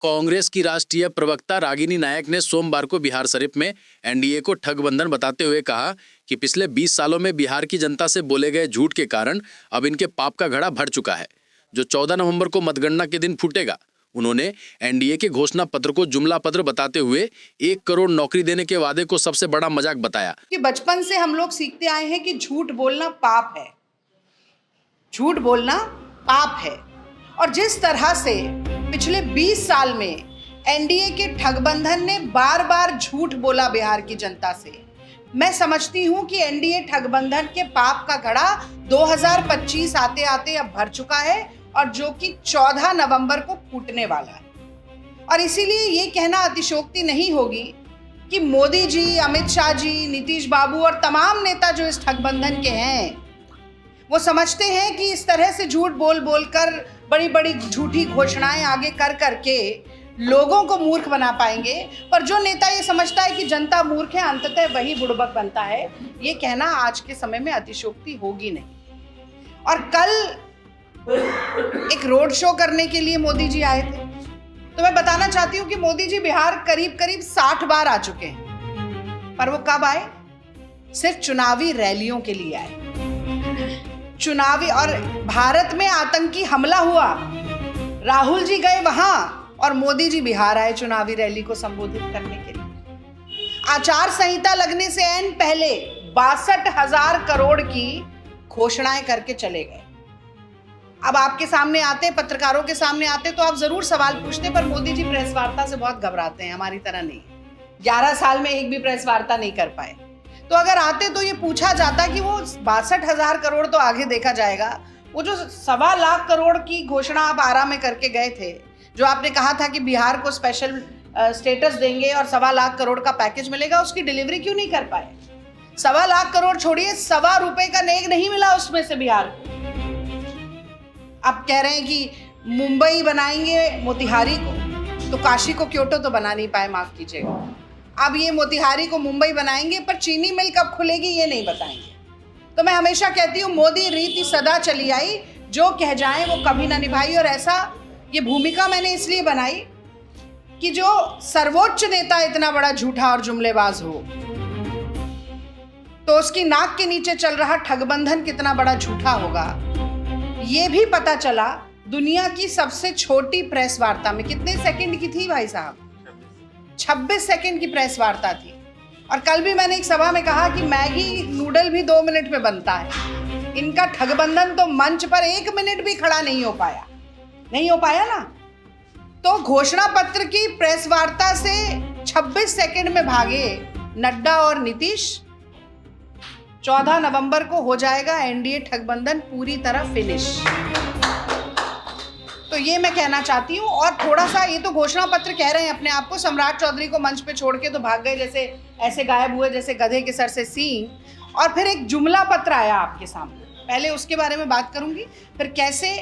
कांग्रेस की राष्ट्रीय प्रवक्ता रागिनी नायक ने सोमवार को बिहार शरीफ में एनडीए को ठगबंधन बताते हुए कहा कि पिछले 20 सालों में बिहार की जनता से बोले गए झूठ के कारण अब इनके पाप का घड़ा भर चुका है, जो 14 नवंबर को मतगणना के दिन फूटेगा। उन्होंने एनडीए के घोषणा पत्र को जुमला पत्र बताते हुए 1 करोड़ नौकरी देने के वादे को सबसे बड़ा मजाक बताया कि बचपन से हम लोग सीखते आए हैं कि झूठ बोलना पाप है, झूठ बोलना पाप है। और जिस तरह से पिछले 20 साल में एनडीए के ठगबंधन ने बार बार झूठ बोला बिहार की जनता से, मैं समझती हूं कि एनडीए ठगबंधन के पाप का घड़ा 2025 आते आते अब भर चुका है और जो कि 14 नवंबर को फूटने वाला है। और इसीलिए ये कहना अतिशयोक्ति नहीं होगी कि मोदी जी, अमित शाह जी, नीतीश बाबू और तमाम नेता जो इस ठगबंधन के हैं, वो समझते हैं कि इस तरह से झूठ बोल बोल कर बड़ी बड़ी झूठी घोषणाएं आगे कर करके लोगों को मूर्ख बना पाएंगे। पर जो नेता ये समझता है कि जनता मूर्ख है, अंततः वही बुड़बक बनता है, ये कहना आज के समय में अतिशयोक्ति होगी नहीं। और कल एक रोड शो करने के लिए मोदी जी आए थे, तो मैं बताना चाहती हूँ कि मोदी जी बिहार करीब करीब 60 बार आ चुके हैं। पर वो कब आए? सिर्फ चुनावी रैलियों के लिए आए। चुनावी, और भारत में आतंकी हमला हुआ, राहुल जी गए वहां और मोदी जी बिहार आए चुनावी रैली को संबोधित करने के लिए। आचार संहिता लगने से ऐन पहले 62,000 करोड़ की घोषणाएं करके चले गए। अब आपके सामने आते, पत्रकारों के सामने आते तो आप जरूर सवाल पूछते, पर मोदी जी प्रेस वार्ता से बहुत घबराते हैं, हमारी तरह नहीं। 11 साल में एक भी प्रेस वार्ता नहीं कर पाए। तो अगर आते तो ये पूछा जाता कि वो 62,000 करोड़ तो आगे देखा जाएगा, वो जो 1.25 लाख करोड़ की घोषणा आप आरा में करके गए थे, जो आपने कहा था कि बिहार को स्पेशल स्टेटस देंगे और 1.25 लाख करोड़ का पैकेज मिलेगा, उसकी डिलीवरी क्यों नहीं कर पाए? 1.25 लाख करोड़ छोड़िए, 1.25 रुपए का नेक नहीं मिला उसमें से बिहार को। आप कह रहे हैं कि मुंबई बनाएंगे मोतिहारी को, तो काशी को क्योटो तो बना नहीं पाए, माफ कीजिएगा। अब ये मोतिहारी को मुंबई बनाएंगे, पर चीनी मिल कब खुलेगी ये नहीं बताएंगे। तो मैं हमेशा कहती हूँ, मोदी रीति सदा चली आई, जो कह जाए वो कभी ना निभाई। और ऐसा ये भूमिका मैंने इसलिए बनाई कि जो सर्वोच्च नेता इतना बड़ा झूठा और जुमलेबाज हो, तो उसकी नाक के नीचे चल रहा ठगबंधन कितना बड़ा झूठा होगा, ये भी पता चला दुनिया की सबसे छोटी प्रेस वार्ता में। कितने सेकंड की थी भाई साहब? 26 सेकंड की प्रेस वार्ता थी। और कल भी मैंने एक सभा में कहा कि मैगी नूडल भी 2 मिनट में बनता है। इनका ठगबंधन तो मंच पर 1 मिनट भी खड़ा नहीं हो पाया ना। तो घोषणा पत्र की प्रेस वार्ता से 26 सेकंड में भागे नड्डा और नीतीश। 14 नवंबर को हो जाएगा एनडीए ठगबंधन पूरी तरह फिनिश। तो ये मैं कहना चाहती हूँ। और थोड़ा सा, ये तो घोषणा पत्र कह रहे हैं अपने आप को, सम्राट चौधरी को मंच पे छोड़ के तो भाग गए, जैसे ऐसे गायब हुए जैसे गधे के सर से सींग। और फिर एक जुमला पत्र आया आपके सामने, पहले उसके बारे में बात करूंगी, फिर कैसे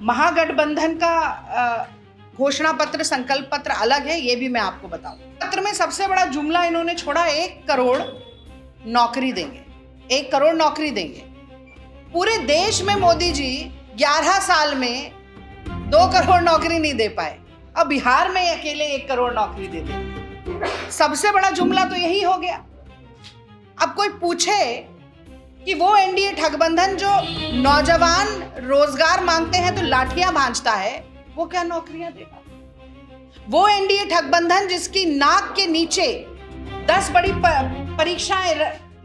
महागठबंधन का घोषणा पत्र, संकल्प पत्र अलग है, ये भी मैं आपको बताऊं। पत्र में सबसे बड़ा जुमला इन्होंने छोड़ा, 1 करोड़ नौकरी देंगे, 1 करोड़ नौकरी देंगे। पूरे देश में मोदी जी 11 साल में 2 करोड़ नौकरी नहीं दे पाए, अब बिहार में अकेले 1 करोड़ नौकरी दे देंगे। सबसे बड़ा जुमला तो यही हो गया। अब कोई पूछे कि वो एनडीए ठगबंधन जो नौजवान रोजगार मांगते हैं तो लाठियां भांजता है, वो क्या नौकरियां देगा? वो एनडीए ठगबंधन जिसकी नाक के नीचे 10 बड़ी परीक्षाएं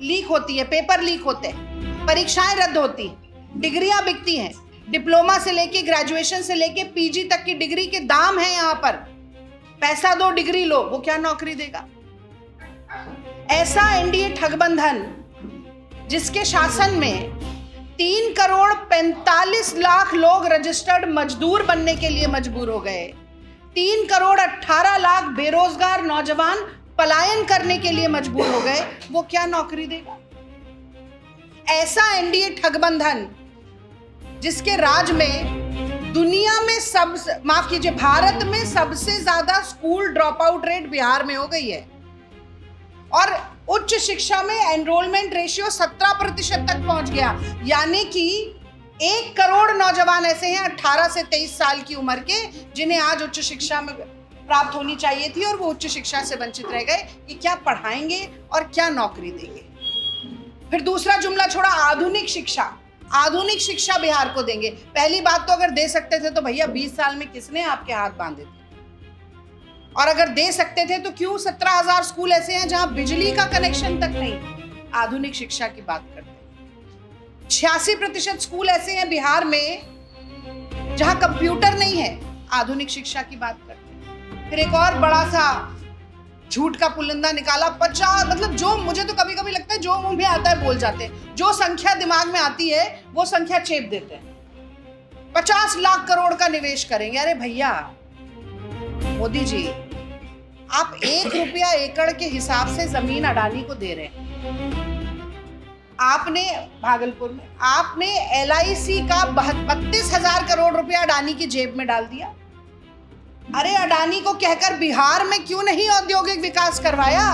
लीक होती है, पेपर लीक होते हैं, परीक्षाएं रद्द होती हैं, डिग्रियां बिकती हैं, डिप्लोमा से लेके ग्रेजुएशन से लेके पीजी तक की डिग्री के दाम है यहाँ पर, पैसा दो डिग्री लो, वो क्या नौकरी देगा? ऐसा एनडीए ठगबंधन जिसके शासन में 3 करोड़ 45 लाख लोग रजिस्टर्ड मजदूर बनने के लिए मजबूर हो गए, 3 करोड़ 18 लाख बेरोजगार नौजवान पलायन करने के लिए मजबूर हो गए, वो क्या नौकरी देगा? ऐसा एनडीए ठगबंधन जिसके राज में दुनिया में माफ कीजिए, भारत में सबसे ज्यादा school drop out rate Bihar में हो गई है, और उच्च शिक्षा में एनरोलमेंट रेशियो 17% तक पहुंच गया। यानी कि 1 करोड़ नौजवान ऐसे हैं 18 से 23 साल की उम्र के, जिन्हें आज उच्च शिक्षा में प्राप्त होनी चाहिए थी और वो उच्च शिक्षा से वंचित रह गए। ये क्या पढ़ाएंगे और क्या नौकरी देंगे। फिर दूसरा जुमला छोड़ा, आधुनिक शिक्षा। आधुनिक शिक्षा बिहार को देंगे। पहली बात तो अगर दे सकते थे तो भैया 20 साल में किसने आपके हाथ बांधे थे, और अगर दे सकते थे तो क्यों 17,000 स्कूल ऐसे हैं जहां बिजली का कनेक्शन तक नहीं। आधुनिक शिक्षा की बात करते हैं। 86% स्कूल ऐसे हैं बिहार में जहां कंप्यूटर नहीं है। आधुनिक शिक्षा की बात करते हैं। फिर एक और बड़ा सा झूठ का पुलिंदा निकाला, 50, मतलब जो मुझे तो कभी कभी लगता है जो मुंह में आता है बोल जाते हैं। जो संख्या दिमाग में आती है वो संख्या चेप देते हैं। 50 लाख करोड़ का निवेश करेंगे। अरे भैया मोदी जी, आप 1 रुपया एकड़ के हिसाब से जमीन अडानी को दे रहे हैं। आपने भागलपुर में आपने LIC का 32,000 करोड़ रुपया अडानी की जेब में डाल दिया। अरे अडानी को कहकर बिहार में क्यों नहीं औद्योगिक विकास करवाया,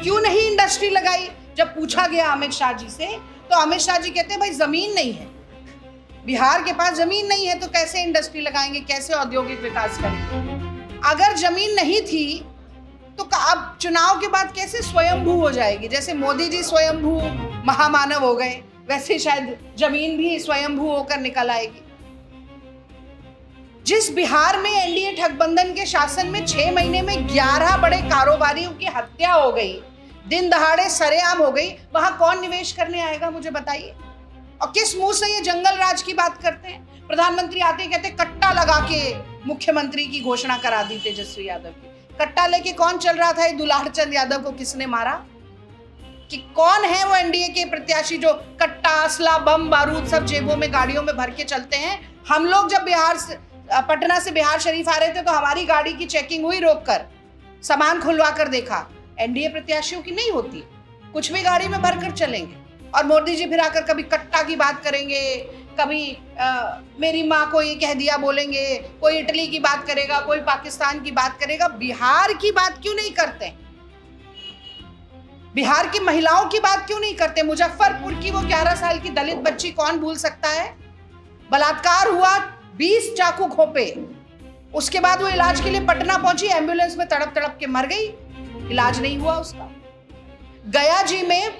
क्यों नहीं इंडस्ट्री लगाई। जब पूछा गया अमित शाह जी से तो अमित शाह जी कहते हैं भाई जमीन नहीं है, बिहार के पास जमीन नहीं है तो कैसे इंडस्ट्री लगाएंगे, कैसे औद्योगिक विकास करेंगे। अगर जमीन नहीं थी तो अब चुनाव के बाद कैसे स्वयंभू हो जाएगी। जैसे मोदी जी स्वयंभू महामानव हो गए, वैसे शायद जमीन भी स्वयंभू होकर निकल आएगी। जिस बिहार में एनडीए ठगबंधन के शासन में 6 महीने में 11 बड़े कारोबारियों की हत्या हो गई, दिन दहाड़े सरेआम हो गई, वहां कौन निवेश करने आएगा मुझे बताइए। और किस मुंह से ये जंगल राज की बात करते हैं। प्रधानमंत्री आते कहते कट्टा लगा के मुख्यमंत्री की घोषणा करा दी तेजस्वी यादव की। कट्टा लेके कौन चल रहा था, दुलार चंद यादव को किसने मारा, कि कौन है वो एनडीए के प्रत्याशी जो कट्टा, असला, बम, बारूद सब जेबों में गाड़ियों में भर के चलते हैं। हम लोग जब पटना से बिहार शरीफ आ रहे थे तो हमारी गाड़ी की चेकिंग हुई, रोककर सामान खुलवा कर देखा। एनडीए प्रत्याशियों की नहीं होती, कुछ भी गाड़ी में भरकर चलेंगे। और मोदी जी फिर आकर कभी कट्टा की बात करेंगे, कभी मेरी माँ को ये कह दिया बोलेंगे, कोई इटली की बात करेगा, कोई पाकिस्तान की बात करेगा। बिहार की बात क्यों नहीं करते, बिहार की महिलाओं की बात क्यों नहीं करते। मुजफ्फरपुर की वो 11 साल की दलित बच्ची कौन भूल सकता है, बलात्कार हुआ, 20 चाकू घोंपे, उसके बाद वो इलाज के लिए पटना पहुंची, एम्बुलेंस में तड़प तड़प के मर गई, इलाज नहीं हुआ उसका। गया जी में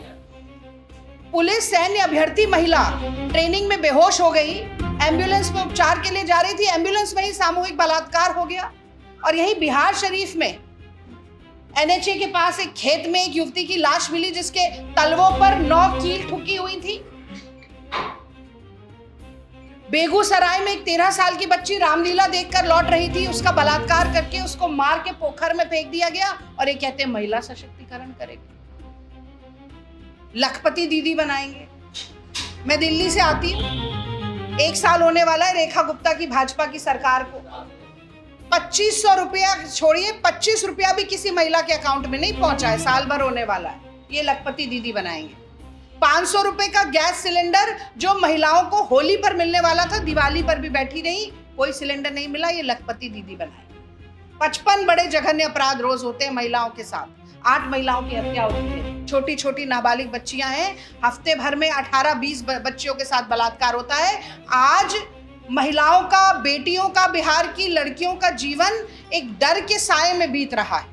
पुलिस सैन्य अभ्यर्थी महिला ट्रेनिंग में बेहोश हो गई, एम्बुलेंस में उपचार के लिए जा रही थी, एम्बुलेंस में ही सामूहिक बलात्कार हो गया। और यही बिहार शरीफ में NHA के पास एक खेत में एक युवती की लाश मिली जिसके तलवों पर 9 कील ठुकी हुई थी। बेगूसराय में एक 13 साल की बच्ची रामलीला देखकर लौट रही थी, उसका बलात्कार करके उसको मार के पोखर में फेंक दिया गया और ये कहते हैं महिला सशक्तिकरण करेंगे, लखपति दीदी बनाएंगे। मैं दिल्ली से आती हूँ, 1 साल होने वाला है रेखा गुप्ता की भाजपा की सरकार को। 2500 रुपया छोड़िए, 25 रुपया भी किसी महिला के अकाउंट में नहीं पहुंचा है, साल भर होने वाला है, ये लखपति दीदी बनाएंगे। 500 रुपए का गैस सिलेंडर जो महिलाओं को होली पर मिलने वाला था, दिवाली पर भी बैठी रही, कोई सिलेंडर नहीं मिला, ये लखपति दीदी बनाएंगे। 55 बड़े जघन्य अपराध रोज होते हैं महिलाओं के साथ, 8 महिलाओं की हत्या होती है, छोटी छोटी नाबालिग बच्चियां हैं, हफ्ते भर में 18-20 बच्चियों के साथ बलात्कार होता है। आज महिलाओं का, बेटियों का, बिहार की लड़कियों का जीवन एक डर के साए में बीत रहा है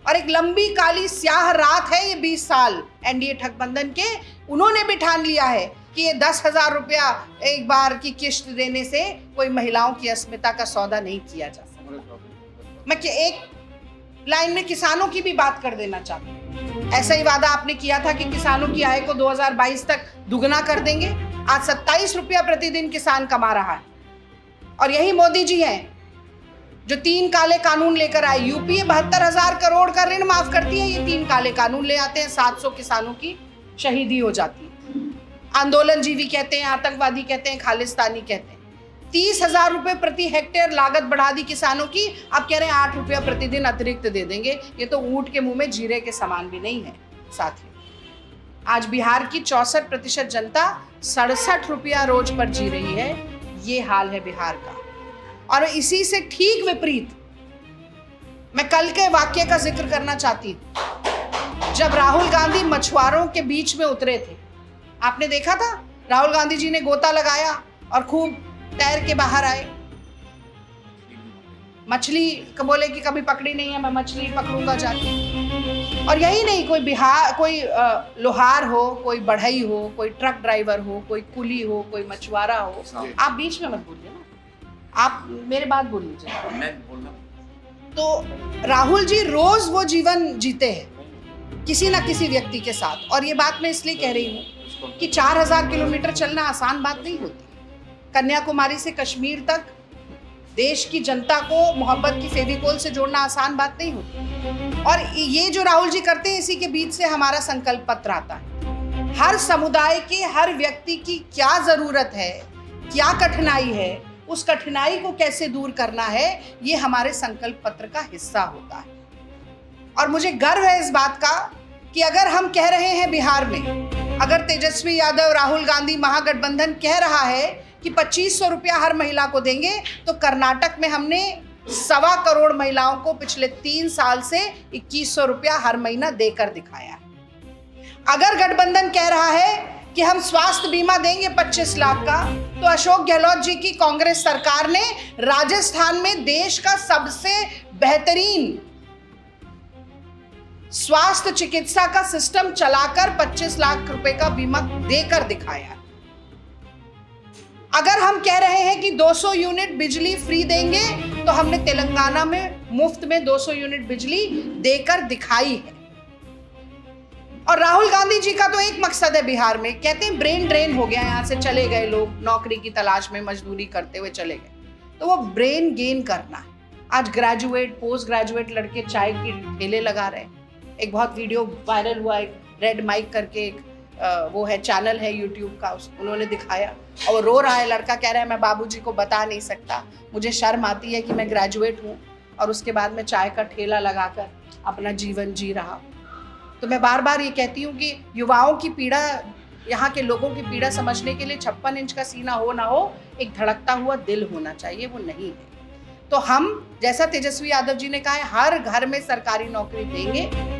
और एक लंबी काली स्याह रात है ये 20 साल एनडीए ठगबंधन के। उन्होंने भी ठान लिया है कि ये 10,000 रुपया एक बार की किश्त देने से कोई महिलाओं की अस्मिता का सौदा नहीं किया जा सकता। मैं एक लाइन में किसानों की भी बात कर देना चाहती हूँ। ऐसा ही वादा आपने किया था कि किसानों की आय को 2022 तक दुगना कर देंगे। आज 27 रुपया प्रतिदिन किसान कमा रहा है और यही मोदी जी हैं जो 3 काले कानून लेकर आए। यूपीए 72,000 करोड़ का ऋण माफ करती है, ये 3 काले कानून ले आते हैं, 700 किसानों की शहीदी हो जाती है। आंदोलनजीवी कहते हैं, आतंकवादी कहते हैं, खालिस्तानी कहते हैं। 30,000 रुपए प्रति हेक्टेयर लागत बढ़ा दी किसानों की, अब कह रहे हैं 8 रुपया प्रतिदिन अतिरिक्त दे देंगे। ये तो ऊंट के मुंह में जीरे के समान भी नहीं है। साथियों, आज बिहार की 64% जनता 67 रुपया रोज पर जी रही है। ये हाल है बिहार का। और इसी से ठीक विपरीत मैं कल के वाक्य का जिक्र करना चाहती हूं, जब राहुल गांधी मछुआरों के बीच में उतरे थे। आपने देखा था, राहुल गांधी जी ने गोता लगाया और खूब तैर के बाहर आए। मछली को बोले कि कभी पकड़ी नहीं है, मैं मछली पकड़ूंगा जाके। और यही नहीं, कोई लोहार हो, कोई बढ़ई हो, कोई ट्रक ड्राइवर हो, कोई कुली हो, कोई मछुआरा हो। आप बीच में मत बोलिए ना, आप मेरे बात बोल लीजिए। मैं बोलना। तो राहुल जी रोज वो जीवन जीते हैं किसी ना किसी व्यक्ति के साथ। और ये बात मैं इसलिए कह रही हूँ कि 4000 किलोमीटर चलना आसान बात नहीं होती। कन्याकुमारी से कश्मीर तक देश की जनता को मोहब्बत की फेविकोल से जोड़ना आसान बात नहीं होती। और ये जो राहुल जी करते हैं, इसी के बीच से हमारा संकल्प पत्र आता है। हर समुदाय के हर व्यक्ति की क्या जरूरत है, क्या कठिनाई है, उस कठिनाई को कैसे दूर करना है, ये हमारे संकल्प पत्र का हिस्सा होता है। और मुझे गर्व है इस बात का कि अगर हम कह रहे हैं बिहार में, अगर तेजस्वी यादव, राहुल गांधी महागठबंधन कह रहा है कि 2500 रुपया हर महिला को देंगे, तो कर्नाटक में हमने 1.25 करोड़ महिलाओं को पिछले 3 साल से 2100 रुपया हर महीना देकर दिखाया है। अगर गठबंधन कह रहा है कि हम स्वास्थ्य बीमा देंगे 25 लाख का, तो अशोक गहलोत जी की कांग्रेस सरकार ने राजस्थान में देश का सबसे बेहतरीन स्वास्थ्य चिकित्सा का सिस्टम चलाकर 25 लाख रुपए का बीमा देकर दिखाया। अगर हम कह रहे हैं कि 200 यूनिट बिजली फ्री देंगे, तो हमने तेलंगाना में मुफ्त में 200 यूनिट बिजली देकर दिखाई है। और राहुल गांधी जी का तो एक मकसद है बिहार में, कहते हैं ब्रेन ड्रेन हो गया, यहां से चले गए लोग नौकरी की तलाश में मजदूरी करते हुए चले गए, तो वो ब्रेन गेन करना है। आज ग्रेजुएट, पोस्ट ग्रेजुएट लड़के चाय की ठेले लगा रहे हैं। एक बहुत वीडियो वायरल हुआ, एक रेड माइक करके एक वो है चैनल है यूट्यूब का, उन्होंने दिखाया और वो रो रहा है लड़का, कह रहा है मैं बाबूजी को बता नहीं सकता, मुझे शर्म आती है कि मैं ग्रेजुएट हूँ और उसके बाद मैं चाय का ठेला लगाकर अपना जीवन जी रहा। तो मैं बार बार ये कहती हूँ कि युवाओं की पीड़ा, यहाँ के लोगों की पीड़ा समझने के लिए 56 इंच का सीना हो ना हो, एक धड़कता हुआ दिल होना चाहिए, वो नहीं है। तो हम, जैसा तेजस्वी यादव जी ने कहा है, हर घर में सरकारी नौकरी देंगे।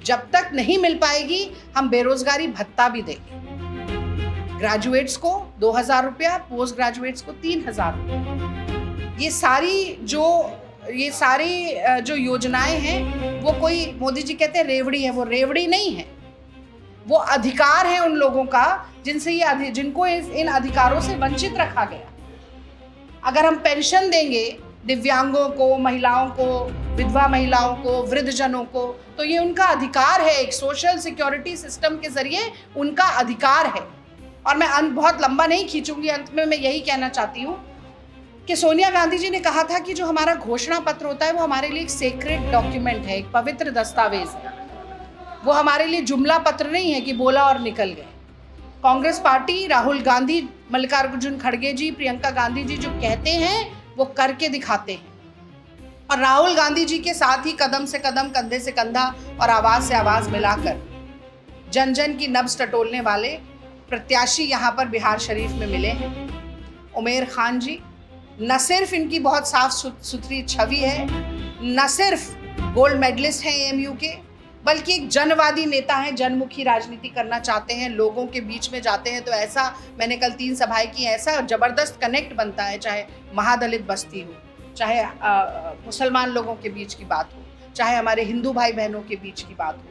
जब तक नहीं मिल पाएगी, हम बेरोजगारी भत्ता भी देंगे। ग्रेजुएट्स को 2000 रुपया, पोस्ट ग्रेजुएट्स को 3000 रुपया। ये सारी जो योजनाएं हैं, वो कोई, मोदी जी कहते हैं रेवड़ी है, वो रेवड़ी नहीं है, वो अधिकार है उन लोगों का जिनको इन अधिकारों से वंचित रखा गया। अगर हम पेंशन देंगे दिव्यांगों को, महिलाओं को, विधवा महिलाओं को, वृद्धजनों को, तो ये उनका अधिकार है, एक सोशल सिक्योरिटी सिस्टम के जरिए उनका अधिकार है। और मैं बहुत लंबा नहीं खींचूंगी, अंत में मैं यही कहना चाहती हूँ कि सोनिया गांधी जी ने कहा था कि जो हमारा घोषणा पत्र होता है वो हमारे लिए एक सेक्रेड डॉक्यूमेंट है, एक पवित्र दस्तावेज है। वो हमारे लिए जुमला पत्र नहीं है कि बोला और निकल गए। कांग्रेस पार्टी, राहुल गांधी, मल्लिकार्जुन खड़गे जी, प्रियंका गांधी जी जो कहते हैं वो करके दिखाते हैं। और राहुल गांधी जी के साथ ही कदम से कदम, कंधे से कंधा और आवाज से आवाज मिलाकर जन जन की नब्ज टटोलने वाले प्रत्याशी यहाँ पर बिहार शरीफ में मिले हैं। उमेर खान जी न सिर्फ इनकी बहुत साफ सुथरी छवि है, न सिर्फ गोल्ड मेडलिस्ट हैं एएमयू के, बल्कि एक जनवादी नेता हैं, जनमुखी राजनीति करना चाहते हैं, लोगों के बीच में जाते हैं। तो ऐसा, मैंने कल 3 सभाएं की, ऐसा जबरदस्त कनेक्ट बनता है, चाहे महादलित बस्ती हो, चाहे मुसलमान लोगों के बीच की बात हो, चाहे हमारे हिंदू भाई बहनों के बीच की बात हो।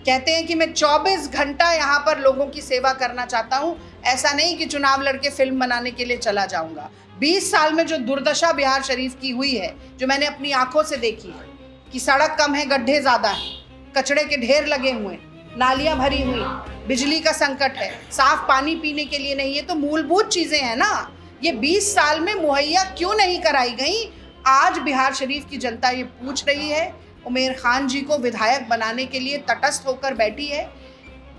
कहते हैं कि मैं 24 घंटा यहाँ पर लोगों की सेवा करना चाहता हूँ, ऐसा नहीं कि चुनाव लड़के फिल्म बनाने के लिए चला जाऊँगा। 20 साल में जो दुर्दशा बिहार शरीफ की हुई है, जो मैंने अपनी आंखों से देखी है कि सड़क कम है, गड्ढे ज़्यादा हैं, कचड़े के ढेर लगे हुए, नालियां भरी हुई, बिजली का संकट है, साफ पानी पीने के लिए नहीं है, तो मूलभूत चीजें हैं ना, ये 20 साल में मुहैया क्यों नहीं कराई गई? आज बिहार शरीफ की जनता ये पूछ रही है। उमेर खान जी को विधायक बनाने के लिए तटस्थ होकर बैठी है।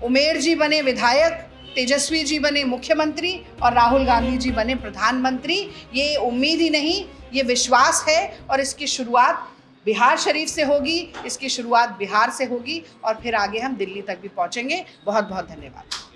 उमेर जी बने विधायक, तेजस्वी जी बने मुख्यमंत्री और राहुल गांधी जी बने प्रधानमंत्री। ये उम्मीद ही नहीं, ये विश्वास है। और इसकी शुरुआत बिहार शरीफ से होगी, इसकी शुरुआत बिहार से होगी और फिर आगे हम दिल्ली तक भी पहुंचेंगे। बहुत बहुत धन्यवाद।